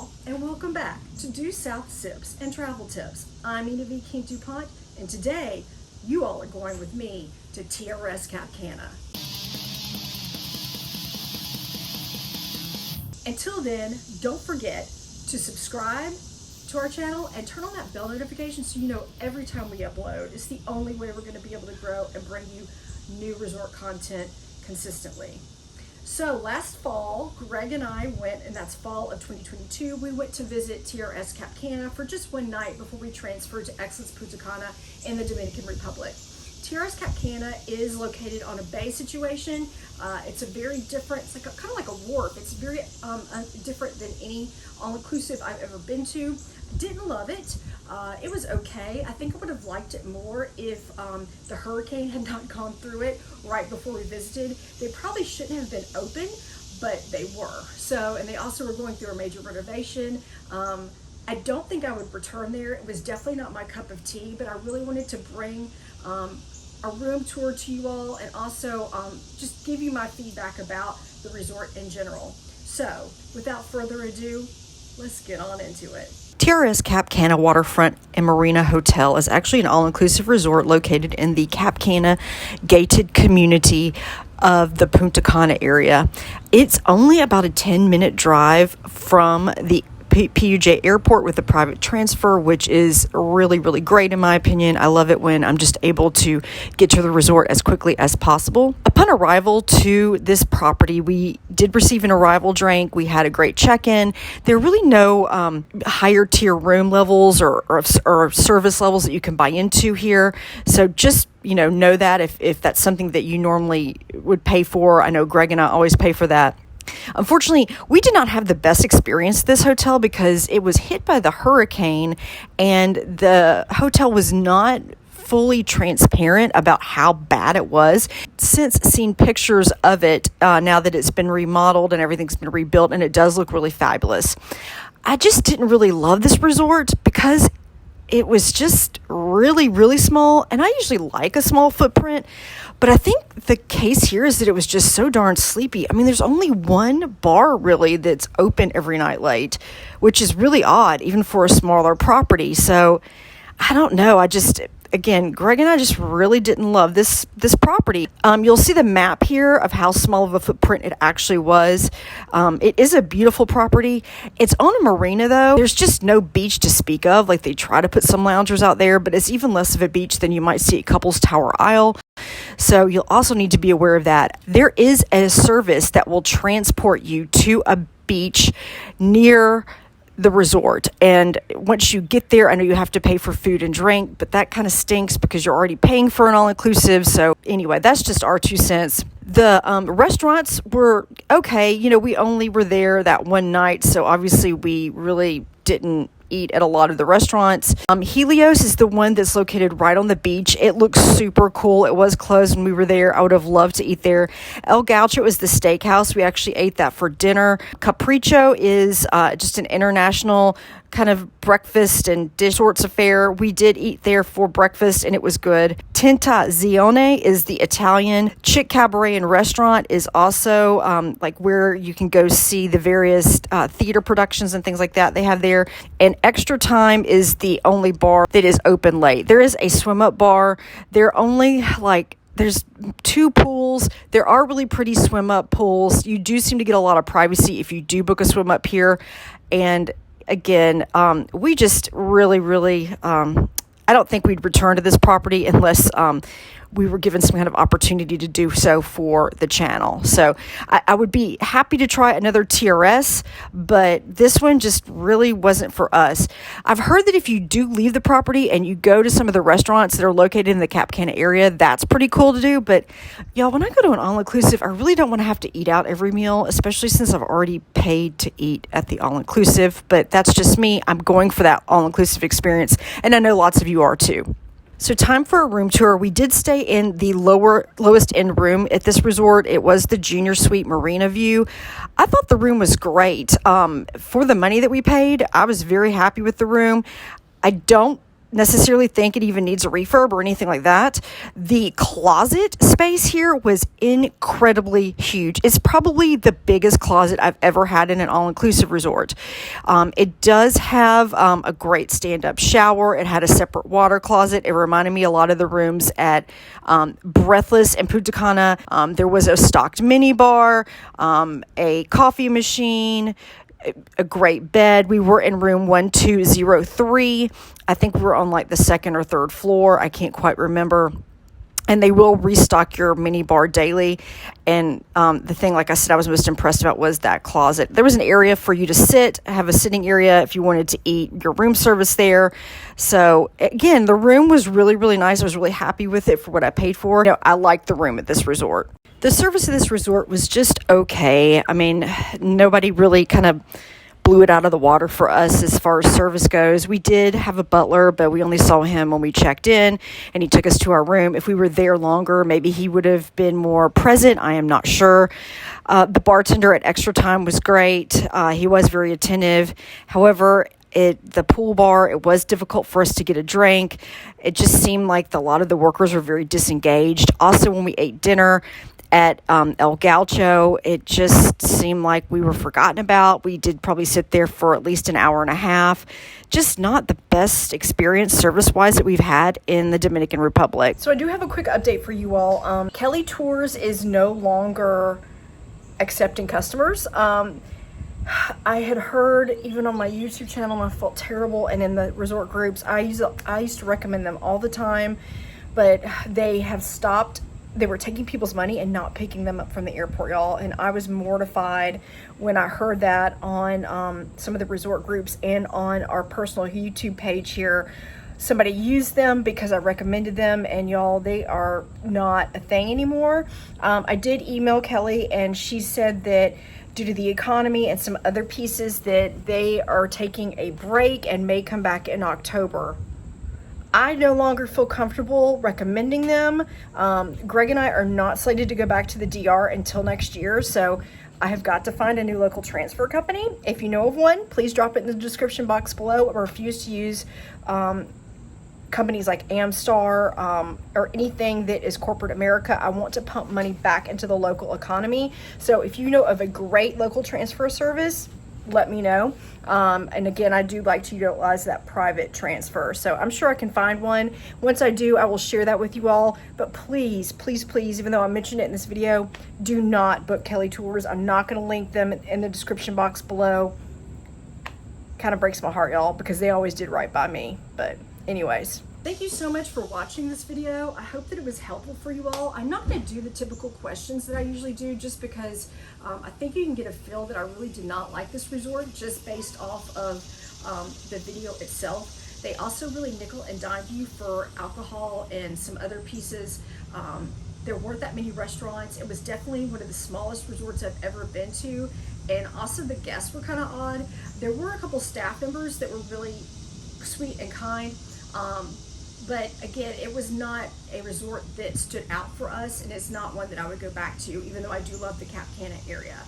all, and welcome back to DuSouth Sips and Travel Tips. I'm Ina V. King DuPont, and today you all are going with me to TRS Cap Cana. Until then, don't forget to subscribe to our channel and turn on that bell notification so you know every time we upload. It's the only way we're going to be able to grow and bring you new resort content consistently. So last fall, Greg and I went, and that's fall of 2022, we went to visit TRS Cap Cana for just one night before we transferred to Excellence Punta Cana in the Dominican Republic. TRS Cap Cana is located on a bay situation. It's a very different, it's like kind of like a wharf. It's very different than any all-inclusive I've ever been to. Didn't love it. It was okay. I think I would have liked it more if the hurricane had not gone through it right before we visited. They probably shouldn't have been open, but they were. So, and they also were going through a major renovation. I don't think I would return there. It was definitely not my cup of tea, but I really wanted to bring a room tour to you all and also just give you my feedback about the resort in general. So, without further ado, let's get on into it. TRS Cap Cana Waterfront and Marina Hotel is actually an all-inclusive resort located in the Cap Cana gated community of the Punta Cana area. It's only about a 10-minute drive from the PUJ airport with a private transfer, which is really, really great in my opinion. I love it when I'm just able to get to the resort as quickly as possible. Upon arrival to this property, we did receive an arrival drink. We had a great check-in. There are really no higher tier room levels or service levels that you can buy into here. So just know that if that's something that you normally would pay for. I know Greg and I always pay for that. Unfortunately, we did not have the best experience at this hotel because it was hit by the hurricane and the hotel was not fully transparent about how bad it was. Since seen pictures of it now that it's been remodeled and everything's been rebuilt, and it does look really fabulous. I just didn't really love this resort because it was just really, really small, and I usually like a small footprint, but I think the case here is that it was just so darn sleepy. I mean, there's only one bar really that's open every night late, which is really odd, even for a smaller property. So I don't know. Again, Greg and I just really didn't love this property. You'll see the map here of how small of a footprint it actually was. It is a beautiful property. It's on a marina, though. There's just no beach to speak of. Like, they try to put some loungers out there, but it's even less of a beach than you might see at Couples Tower Isle. So you'll also need to be aware of that. There is a service that will transport you to a beach near the resort, and once you get there, I know you have to pay for food and drink, but that kind of stinks because you're already paying for an all-inclusive. So anyway, that's just our 2 cents. The restaurants were okay. We only were there that one night, so obviously we really didn't eat at a lot of the restaurants. Helios is the one that's located right on the beach. It looks super cool. It was closed when we were there. I would have loved to eat there. El Gaucho is the steakhouse. We actually ate that for dinner. Capricho is just an international kind of breakfast and dish sorts affair. We did eat there for breakfast and it was good. Tentazione is the Italian. Chick Cabaret and Restaurant is also like where you can go see the various theater productions and things like that they have there. And Extra Time is the only bar that is open late. There is a swim up bar. There's 2 pools. There are really pretty swim up pools. You do seem to get a lot of privacy if you do book a swim up here. And again, we just really, really, I don't think we'd return to this property unless we were given some kind of opportunity to do so for the channel. So I would be happy to try another TRS, but this one just really wasn't for us. I've heard that if you do leave the property and you go to some of the restaurants that are located in the Cap Cana area, that's pretty cool to do. But y'all, when I go to an all-inclusive, I really don't want to have to eat out every meal, especially since I've already paid to eat at the all-inclusive. But that's just me. I'm going for that all-inclusive experience, and I know lots of you are too. So time for a room tour. We did stay in the lowest end room at this resort. It was the Junior Suite Marina View. I thought the room was great. For the money that we paid, I was very happy with the room. I don't necessarily think it even needs a refurb or anything like that. The closet space here was incredibly huge. It's probably the biggest closet I've ever had in an all-inclusive resort. It does have a great stand-up shower. It had a separate water closet. It reminded me a lot of the rooms at Breathless in Punta Cana. There was a stocked mini bar, a coffee machine, a great bed. We were in room 1203. I think we were on like the second or third floor. I can't quite remember. And they will restock your mini bar daily. And the thing, like I said, I was most impressed about was that closet. There was an area for you to sit, have a sitting area if you wanted to eat, your room service there. So again, the room was really, really nice. I was really happy with it for what I paid for. You know, I liked the room at this resort. The service of this resort was just okay. I mean, nobody really kind of blew it out of the water for us as far as service goes. We did have a butler, but we only saw him when we checked in and he took us to our room. If we were there longer, maybe he would have been more present. I am not sure. The bartender at Extra Time was great. He was very attentive. However, the pool bar, it was difficult for us to get a drink. It just seemed like a lot of the workers were very disengaged. Also, when we ate dinner at El Gaucho, it just seemed like we were forgotten about. We did probably sit there for at least an hour and a half. Just not the best experience service-wise that we've had in the Dominican Republic. So I do have a quick update for you all. Kelly Tours is no longer accepting customers. I had heard, even on my YouTube channel, and I felt terrible, and in the resort groups, I used to recommend them all the time, but they have stopped. They were taking people's money and not picking them up from the airport, y'all. And I was mortified when I heard that on some of the resort groups and on our personal YouTube page here. Somebody used them because I recommended them, and y'all, they are not a thing anymore. I did email Kelly, and she said that due to the economy and some other pieces that they are taking a break and may come back in October. I no longer feel comfortable recommending them. Greg and I are not slated to go back to the DR until next year, so I have got to find a new local transfer company. If you know of one, please drop it in the description box below. I refuse to use companies like Amstar or anything that is corporate America. I want to pump money back into the local economy. So if you know of a great local transfer service, let me know. And again, I do like to utilize that private transfer, so I'm sure I can find one. Once I do, I will share that with you all. But please, please, please, even though I mentioned it in this video, do not book Kelly Tours. I'm not going to link them in the description box below. Kind of breaks my heart, y'all, because they always did right by me. But anyways, thank you so much for watching this video. I hope that it was helpful for you all. I'm not going to do the typical questions that I usually do, just because I think you can get a feel that I really did not like this resort just based off of the video itself. They also really nickel and dime you for alcohol and some other pieces. There weren't that many restaurants. It was definitely one of the smallest resorts I've ever been to. And also the guests were kind of odd. There were a couple staff members that were really sweet and kind. But again, it was not a resort that stood out for us, and it's not one that I would go back to, even though I do love the Cap Cana area.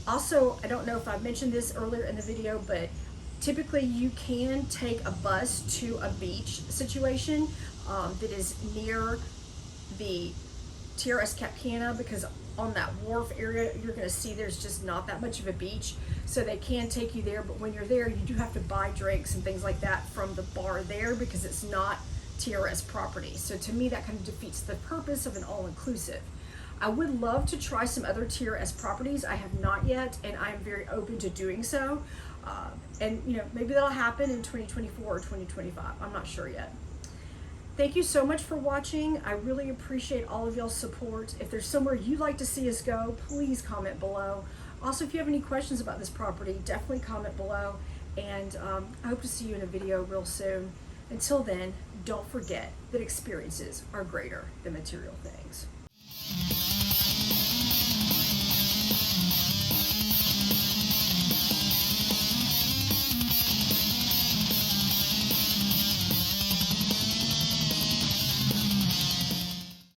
Also, I don't know if I mentioned this earlier in the video, but typically you can take a bus to a beach situation that is near the TRS Cap Cana, because on that wharf area, you're going to see there's just not that much of a beach, so they can take you there. But when you're there, you do have to buy drinks and things like that from the bar there, because it's not TRS property. So to me, that kind of defeats the purpose of an all-inclusive. I would love to try some other TRS properties. I have not yet, and I am very open to doing so. And you know, maybe that'll happen in 2024 or 2025. I'm not sure yet. Thank you so much for watching. I really appreciate all of y'all's support. If there's somewhere you'd like to see us go, please comment below. Also, if you have any questions about this property, definitely comment below. And I hope to see you in a video real soon. Until then, don't forget that experiences are greater than material things.